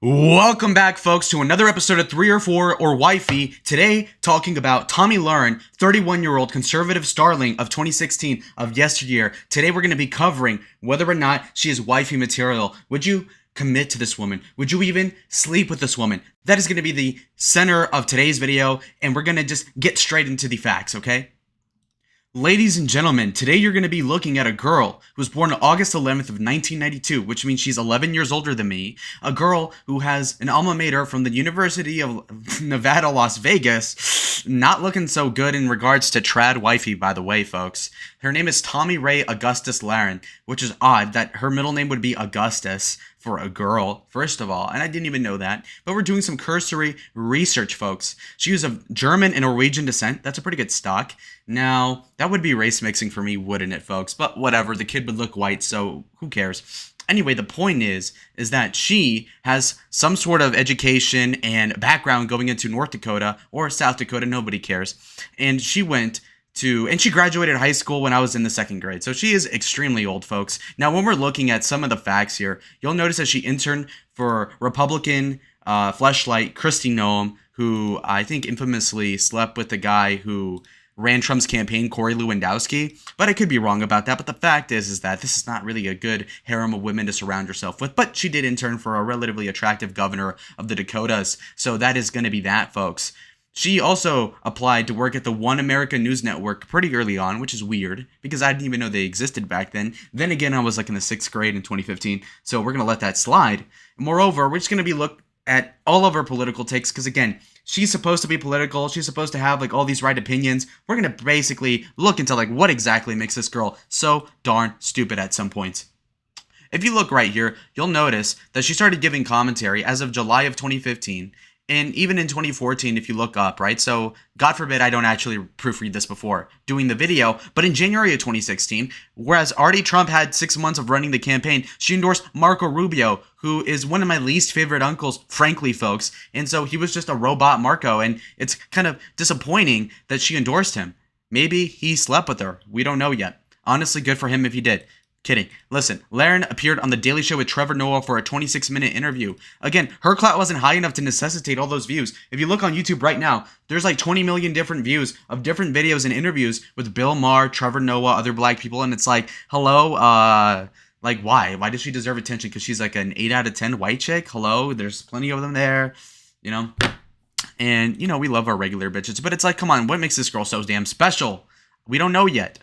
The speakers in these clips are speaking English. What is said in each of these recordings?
Welcome back, folks, to another episode of 3 or 4 or Wifey. Today, talking about Tomi Lahren, 31-year-old conservative starling of 2016 of yesteryear. Today, we're going to be covering whether or not she is wifey material. Would you commit to this woman? Would you even sleep with this woman? That is going to be the center of today's video, and we're going to just get straight into the facts, okay? Ladies and gentlemen, today you're going to be looking at a girl who was born on August 11th of 1992, which means she's 11 years older than me. A girl who has an alma mater from the University of Nevada, Las Vegas. Not looking so good in regards to trad wifey, by the way, folks. Her name is Tomi Ray Augustus Lahren, which is odd that her middle name would be Augustus for a girl, first of all, and I didn't even know that. But we're doing some cursory research, folks. She was of German and Norwegian descent. That's a pretty good stock. Now, that would be race mixing for me, wouldn't it, folks? But whatever, the kid would look white, so who cares? Anyway, the point is that she has some sort of education and background going into North Dakota or South Dakota, nobody cares. And she she graduated high school when I was in the second grade. So she is extremely old, folks. Now, when we're looking at some of the facts here, you'll notice that she interned for Republican fleshlight Kristi Noem, who I think infamously slept with the guy who ran Trump's campaign, Corey Lewandowski. But I could be wrong about that. But the fact is that this is not really a good harem of women to surround yourself with. But she did intern for a relatively attractive governor of the Dakotas. So that is going to be that, folks. She also applied to work at the One America News Network pretty early on, which is weird because I didn't even know they existed back then. Then again, I was like in the 6th grade in 2015, so we're going to let that slide. Moreover, we're just going to be look at all of her political takes because, again, she's supposed to be political. She's supposed to have like all these right opinions. We're going to basically look into like what exactly makes this girl so darn stupid at some points. If you look right here, you'll notice that she started giving commentary as of July of 2015. And even in 2014, if you look up, right? So, God forbid I don't actually proofread this before doing the video. But in January of 2016, whereas already Trump had 6 months of running the campaign, she endorsed Marco Rubio, who is one of my least favorite uncles, frankly, folks. And so he was just a robot Marco. And it's kind of disappointing that she endorsed him. Maybe he slept with her. We don't know yet. Honestly, good for him if he did. Kidding. Listen, Lahren appeared on The Daily Show with Trevor Noah for a 26-minute interview. Again, her clout wasn't high enough to necessitate all those views. If you look on YouTube right now, there's like 20 million different views of different videos and interviews with Bill Maher, Trevor Noah, other black people, and it's like, hello, like why? Why does she deserve attention? Because she's like an 8 out of 10 white chick? Hello? There's plenty of them there, you know? And, you know, we love our regular bitches, but it's like, come on, what makes this girl so damn special? We don't know yet.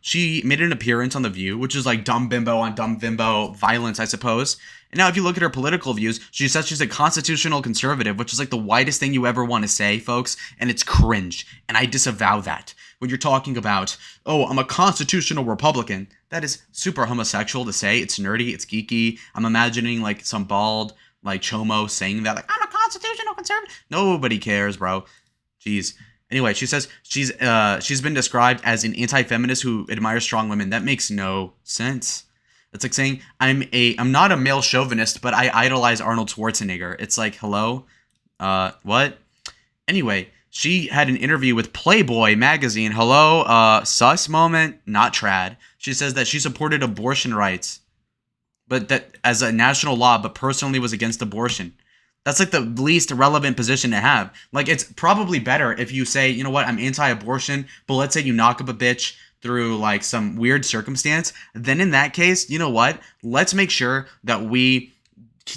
She made an appearance on The View, which is like dumb bimbo on dumb bimbo violence, I suppose. And now if you look at her political views, she says she's a constitutional conservative, which is like the widest thing you ever want to say, folks. And it's cringe. And I disavow that. When you're talking about, oh, I'm a constitutional Republican, that is super homosexual to say. It's nerdy, it's geeky. I'm imagining like some bald, like chomo saying that, like, I'm a constitutional conservative. Nobody cares, bro. Jeez. Anyway, she says she's been described as an anti-feminist who admires strong women. That makes no sense. It's like saying I'm not a male chauvinist, but I idolize Arnold Schwarzenegger. It's like, hello? What? Anyway, she had an interview with Playboy magazine. Hello? Sus moment, not trad. She says that she supported abortion rights, but that as a national law, but personally was against abortion. That's like the least relevant position to have. Like, it's probably better if you say, you know what, I'm anti-abortion, but let's say you knock up a bitch through like some weird circumstance. Then in that case, you know what? Let's make sure that we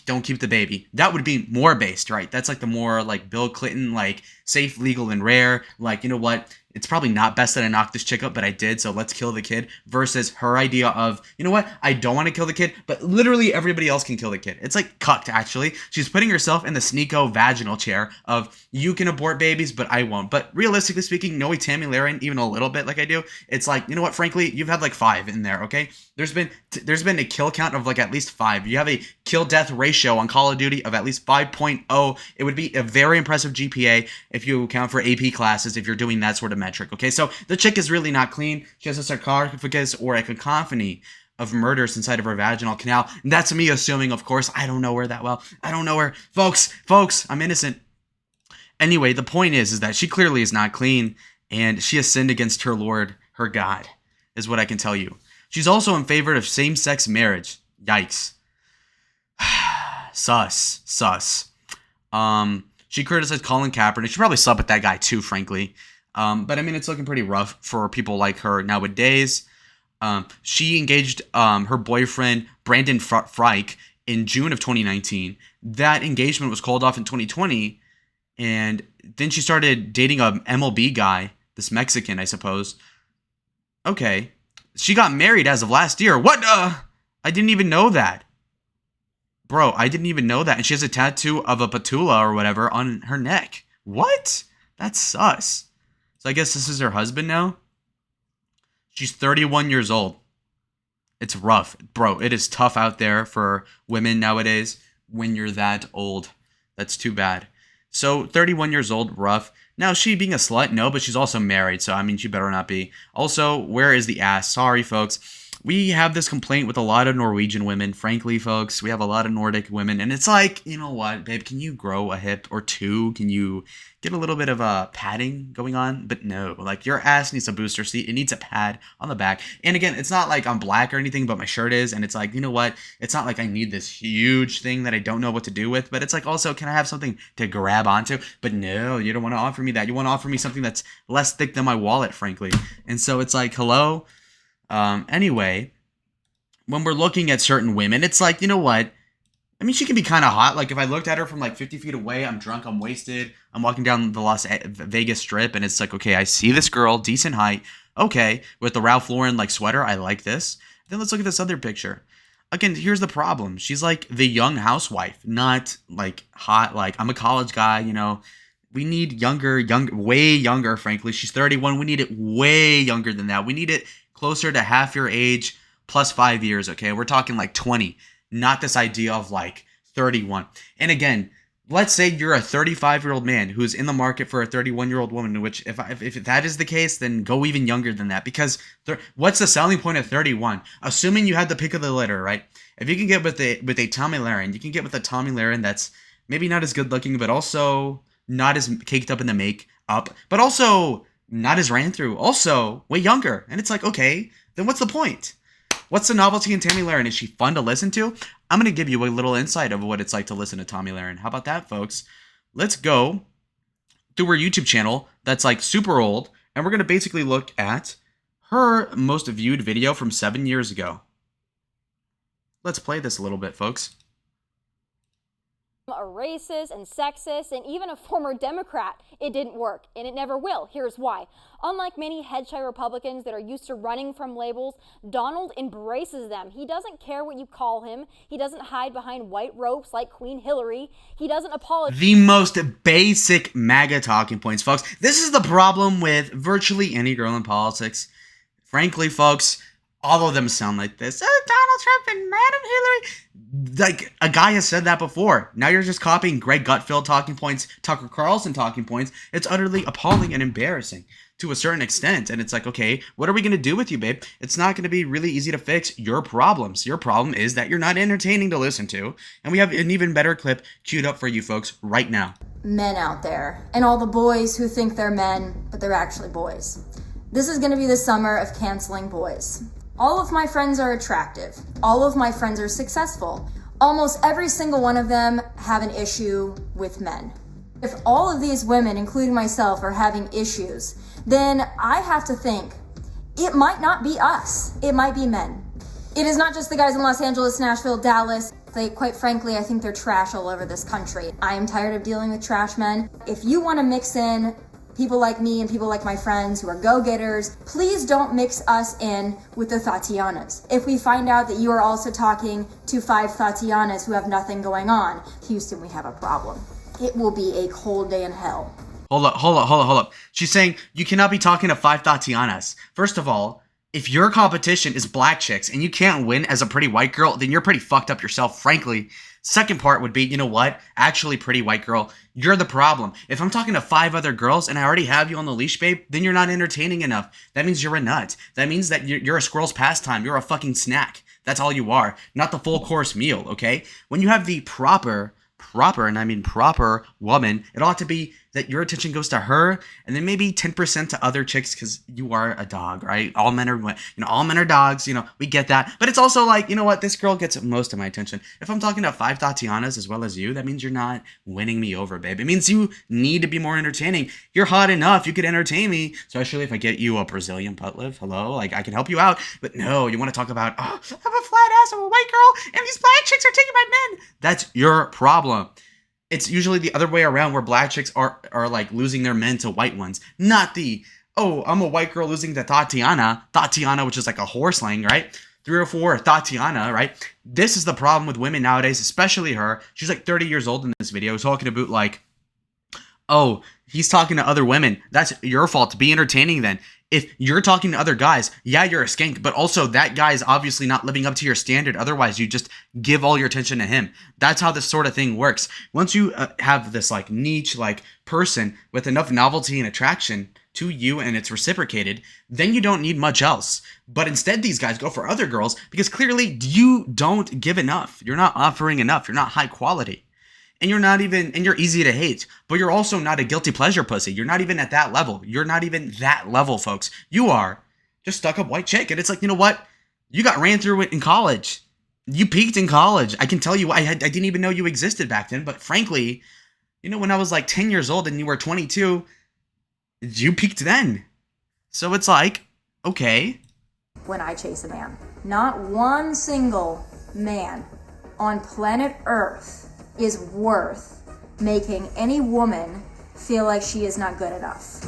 don't keep the baby. That would be more based, right? That's like the more like Bill Clinton, like safe, legal, and rare. Like, you know what? It's probably not best that I knocked this chick up, but I did, so let's kill the kid. Versus her idea of, you know what? I don't want to kill the kid, but literally everybody else can kill the kid. It's like cucked, actually. She's putting herself in the sneako vaginal chair of, you can abort babies, but I won't. But realistically speaking, knowing Tomi Lahren even a little bit like I do, it's like, you know what? Frankly, you've had like 5 in there, okay? There's been a kill count of like at least 5. You have a kill-death ratio on Call of Duty of at least 5.0. It would be a very impressive GPA if you account for AP classes, if you're doing that sort of metric, okay? So the chick is really not clean. She has a sarcophagus or a cacophony of murders inside of her vaginal canal. And that's me assuming, of course. I don't know her that well. I don't know her. Folks, I'm innocent. Anyway, the point is that she clearly is not clean, and she has sinned against her Lord, her God, is what I can tell you. She's also in favor of same-sex marriage. Yikes. sus. She criticized Colin Kaepernick. She probably slept with that guy too, frankly. But I mean, it's looking pretty rough for people like her nowadays. She engaged her boyfriend, Brandon Freich, in June of 2019. That engagement was called off in 2020. And then she started dating a MLB guy, this Mexican, I suppose. Okay. She got married as of last year. What? I didn't even know that. Bro, I didn't even know that. And she has a tattoo of a patula or whatever on her neck. What? That's sus. So I guess this is her husband now? She's 31 years old. It's rough. Bro, it is tough out there for women nowadays when you're that old. That's too bad. So 31 years old, rough. Now, she being a slut? No, but she's also married. So, I mean, she better not be. Also, where is the ass? Sorry, folks. We have this complaint with a lot of Norwegian women. Frankly, folks, we have a lot of Nordic women. And it's like, you know what, babe, can you grow a hip or two? Can you get a little bit of padding going on? But no, like your ass needs a booster seat. It needs a pad on the back. And again, it's not like I'm black or anything, but my shirt is. And it's like, you know what? It's not like I need this huge thing that I don't know what to do with. But it's like also, can I have something to grab onto? But no, you don't want to offer me that. You want to offer me something that's less thick than my wallet, frankly. And so it's like, hello? Anyway, when we're looking at certain women, it's like, you know what? I mean, she can be kind of hot. Like, if I looked at her from like 50 feet away, I'm drunk, I'm wasted, I'm walking down the Las Vegas Strip, and it's like, okay, I see this girl, decent height. Okay, with the Ralph Lauren like sweater, I like this. Then let's look at this other picture. Again, here's the problem. She's like the young housewife, not like hot, like I'm a college guy, you know. We need way younger, frankly. She's 31. We need it way younger than that. We need it closer to half your age plus 5 years, okay? We're talking like 20, not this idea of like 31. And again, let's say you're a 35-year-old man who's in the market for a 31-year-old woman, which if that is the case, then go even younger than that. Because what's the selling point of 31? Assuming you had the pick of the litter, right? If you can get with a Tomi Lahren, you can get with a Tomi Lahren that's maybe not as good looking, but also not as caked up in the makeup, but also not as ran through, also way younger. And it's like, okay, then what's the point? What's the novelty in Tomi Lahren? Is she fun to listen to? I'm going to give you a little insight of what it's like to listen to Tomi Lahren. How about that, folks? Let's go through her YouTube channel that's like super old, and we're going to basically look at her most viewed video from 7 years ago. Let's play this a little bit, folks. A racist and sexist and even a former Democrat. It didn't work, and it never will. Here's why. Unlike many headshot Republicans that are used to running from labels, Donald embraces them. He doesn't care what you call him. He doesn't hide behind white ropes like Queen Hillary. He doesn't apologize. The most basic MAGA talking points, folks. This is the problem with virtually any girl in politics. Frankly, folks, all of them sound like this. Oh, Donald Trump and Madam Hillary. Like, a guy has said that before. Now you're just copying Greg Gutfeld talking points, Tucker Carlson talking points. It's utterly appalling and embarrassing to a certain extent. And it's like, okay, what are we going to do with you, babe? It's not going to be really easy to fix your problems. Your problem is that you're not entertaining to listen to. And we have an even better clip queued up for you folks right now. Men out there and all the boys who think they're men, but they're actually boys. This is going to be the summer of canceling boys. All of my friends are attractive. All of my friends are successful. Almost every single one of them have an issue with men. If all of these women, including myself, are having issues, then I have to think it might not be us. It might be men. It is not just the guys in Los Angeles, Nashville, Dallas. Quite frankly, I think they're trash all over this country. I am tired of dealing with trash men. If you want to mix in people like me and people like my friends who are go-getters, please don't mix us in with the Tatianas. If we find out that you are also talking to 5 Tatianas who have nothing going on, Houston, we have a problem. It will be a cold day in hell. Hold up. She's saying you cannot be talking to 5 Tatianas. First of all, if your competition is black chicks and you can't win as a pretty white girl, then you're pretty fucked up yourself, frankly. Second part would be, you know what? Actually, pretty white girl, you're the problem. If I'm talking to 5 other girls and I already have you on the leash, babe, then you're not entertaining enough. That means you're a nut. That means that you're a squirrel's pastime. You're a fucking snack. That's all you are. Not the full course meal, okay? When you have the proper, and I mean proper woman, it ought to be that your attention goes to her, and then maybe 10% to other chicks because you are a dog, right? All men are, all men are dogs. We get that. But it's also like, you know what? This girl gets most of my attention. If I'm talking to 5 Tatianas as well as you, that means you're not winning me over, babe. It means you need to be more entertaining. You're hot enough. You could entertain me, especially if I get you a Brazilian butt lift. Hello? Like, I can help you out. But no, you want to talk about, oh, I have a flat ass, I'm a white girl, and these black chicks are taking my men. That's your problem. It's usually the other way around, where black chicks are like losing their men to white ones. Not the, oh, I'm a white girl losing to Tatiana, which is like a whore slang, right? 304 Tatiana, right? This is the problem with women nowadays, especially her. She's like 30 years old in this video, talking about like, oh, he's talking to other women. That's your fault. Be entertaining then. If you're talking to other guys, yeah, you're a skank, but also that guy is obviously not living up to your standard. Otherwise, you just give all your attention to him. That's how this sort of thing works. Once you have this like niche like person with enough novelty and attraction to you and it's reciprocated, then you don't need much else. But instead, these guys go for other girls because clearly you don't give enough. You're not offering enough. You're not high quality. And you're easy to hate, but you're also not a guilty pleasure pussy. You're not even at that level. You're not even that level, folks. You are just stuck up white chick. And it's like, you know what? You got ran through it in college. You peaked in college. I can tell you, I didn't even know you existed back then. But frankly, when I was like 10 years old and you were 22, you peaked then. So it's like, okay. When I chase a man, not one single man on planet Earth is worth making any woman feel like she is not good enough.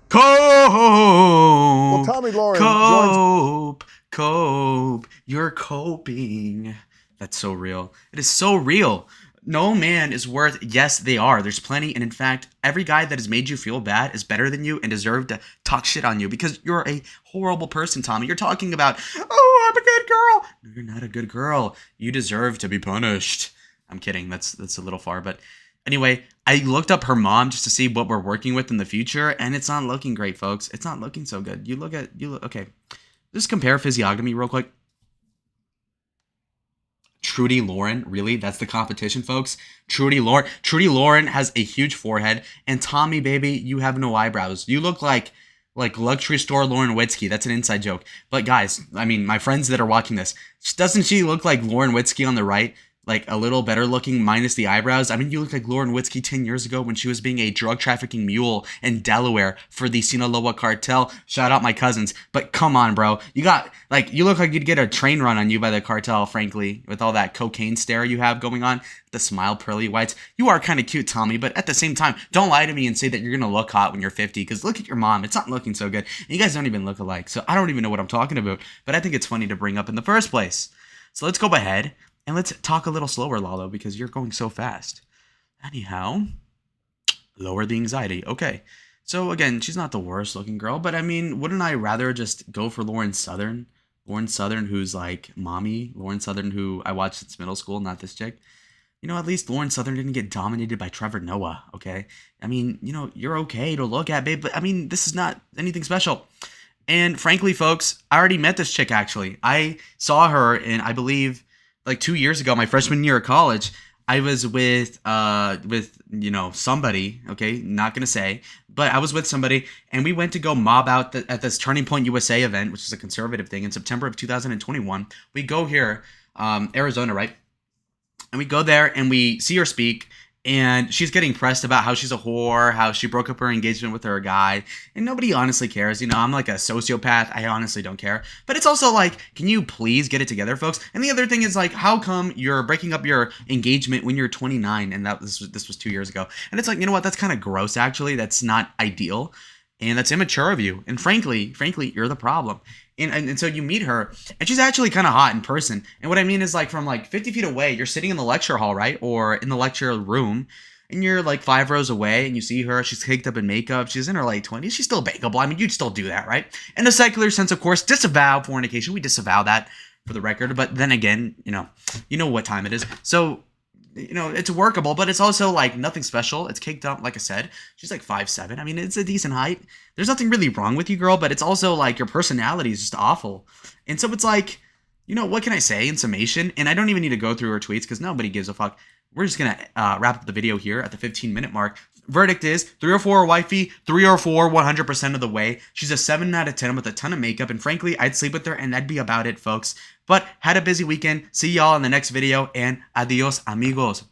Cope! Well, Tomi Lahren Cope. You're coping. That's so real. It is so real. No man is worth, yes, they are. There's plenty. And in fact, every guy that has made you feel bad is better than you and deserve to talk shit on you because you're a horrible person, Tommy. You're talking about, oh, I'm a good girl. No, you're not a good girl. You deserve to be punished. I'm kidding. That's a little far. But anyway, I looked up her mom just to see what we're working with in the future. And it's not looking great, folks. It's not looking so good. Okay. Just compare physiognomy real quick. Trudy Lahren, really? That's the competition, folks? Trudy Lahren has a huge forehead, and Tommy, baby, you have no eyebrows. You look like luxury store Lauren Witzke. That's an inside joke. But guys, I mean, my friends that are watching this, doesn't she look like Lauren Witzke on the right? Like a little better looking minus the eyebrows. I mean, you look like Lauren Witzke 10 years ago when she was being a drug trafficking mule in Delaware for the Sinaloa cartel. Shout out my cousins. But come on, bro. You look like you'd get a train run on you by the cartel, frankly, with all that cocaine stare you have going on. The smile, pearly whites. You are kind of cute, Tommy, but at the same time, don't lie to me and say that you're going to look hot when you're 50, because look at your mom. It's not looking so good. And you guys don't even look alike, so I don't even know what I'm talking about, but I think it's funny to bring up in the first place. So let's go ahead. And let's talk a little slower, Lalo, because you're going so fast. Anyhow, lower the anxiety. Okay. So, again, she's not the worst looking girl, but I mean, wouldn't I rather just go for Lauren Southern? Lauren Southern, who's like mommy. Lauren Southern, who I watched since middle school, not this chick. At least Lauren Southern didn't get dominated by Trevor Noah, okay? I mean, you're okay to look at, babe, but I mean, this is not anything special. And frankly, folks, I already met this chick, actually. I saw her in, I believe, like 2 years ago, my freshman year of college. I was with somebody, okay, not gonna say, but I was with somebody, and we went to go mob out at this Turning Point USA event, which is a conservative thing, in September of 2021. We go here, Arizona, right? And we go there, and we see her speak, and she's getting pressed about how she's a whore, how she broke up her engagement with her guy, and nobody honestly cares. I'm like a sociopath. I honestly don't care. But it's also like, can you please get it together, folks? And the other thing is like, how come you're breaking up your engagement when you're 29? And this was 2 years ago. And it's like, you know what? That's kind of gross, actually. That's not ideal. And that's immature of you. And frankly, you're the problem. And so you meet her, and she's actually kind of hot in person. And what I mean is, like, from like 50 feet away, you're sitting in the lecture hall, right? Or in the lecture room, and you're like 5 rows away, and you see her. She's caked up in makeup. She's in her late 20s. She's still bankable. I mean, you'd still do that, right? In a secular sense, of course, disavow fornication. We disavow that for the record. But then again, you know what time it is. So, it's workable, but it's also like nothing special. It's caked up, like I said. She's like 5'7". I mean, it's a decent height. There's nothing really wrong with you, girl, but it's also like your personality is just awful. And so it's like, what can I say in summation? And I don't even need to go through her tweets because nobody gives a fuck. we're just gonna wrap up the video here at the 15-minute mark. Verdict is 3 or 4 wifey, 3 or 4 100% of the way. She's a 7 out of 10 with a ton of makeup, and frankly, I'd sleep with her, and that'd be about it, folks. But had a busy weekend. See y'all in the next video, and adios, amigos.